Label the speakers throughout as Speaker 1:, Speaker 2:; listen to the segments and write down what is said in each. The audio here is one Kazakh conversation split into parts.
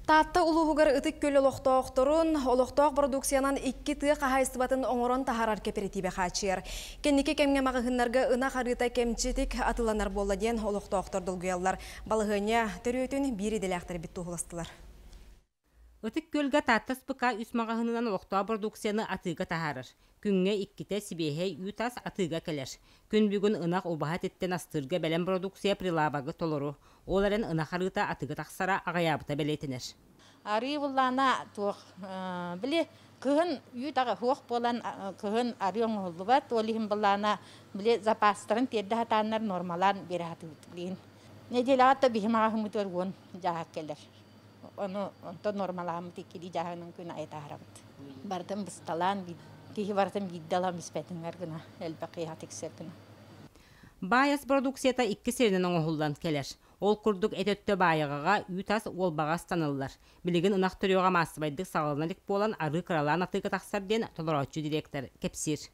Speaker 1: Таатта улуғығар ұтық көл олықтоқтырын, олықтоқ продукциянан 2 тыық қағайыстыбатын оңырын тахарар кооперативе қачыр. Кеннеке кемге мағығынларға ұна қарыта кемчетік атыланар болладен олықтоқтыр дұлғыялар. Балығыня төрөтін бір еделяқтар бітті ұғылыстылар.
Speaker 2: Отык көлге таттас быка үс мағағынынан олықтоқ продукцияны атыға тахарыр. Күнге 2 сибехей ютас атыға келер. Күн бүгін ынақ обағат еттен астырға бәлем продукция прилабағы толыру. Оларын ынақ арыта атыға тақсара ағаябыта бәлетінер.
Speaker 3: Ары бұллана тоқ біле кығын ютаға хуақ болан кығын арыон олды бат. Олығын бұллана біле запастырын терді хатанар нормалан бері хаты үтілейін. Неделі ата бейім ағымыт өргон жағақ келер. Onu normal tikili jahanın kuna ayta harabat. Bardım bıstalan ki bardım giddalam ispetinler gına elbaqi hatikser gına.
Speaker 2: Bayas produksiyata 2 serinin oğuldan keler. Ol kurduk etöttö bayagaga ütas ol bagas tanıllar. Biligin ınaq törüyoga masıbaydık sağlanalik bolan arı kıralan atıga taqsar den tolorotçu direktor Kepsir.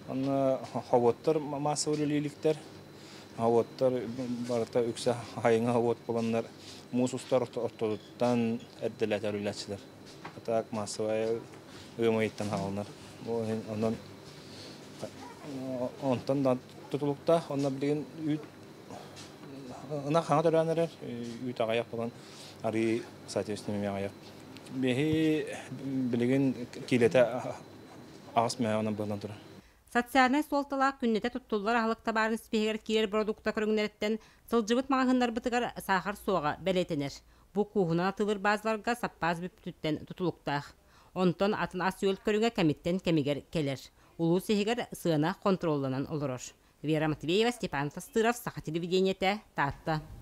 Speaker 4: Onu havottar masıvalilikler. Havottar barata ükse hayına havot bolanlar. Musustar ortadan eddeler ülleçiler. Atak masaya ımayıttan halınlar. Ondan da tutulukta onlar bilgin ına kanat öğrenler üt ağayak falan arı saatiyosunu ağayak. Behi bilgin kilete ağız mı ona bulan durur.
Speaker 2: Социальный солталақ күннете туттулар ағылық табарын спехер кирер продукта көріңнереттен сылжыбыт мағындар бұтығар сахар соға бәлетенер. Бұ куғынан атылыр базыларға саппаз бүптіттен тұтылықтақ. Онтон атын ас өл көріңе кәміттен кәмігер келер. Улу сехігер сығына контролланан олырыр. Вера Матвеева, Степан Тастыров, Саха телевидениеті, Татта.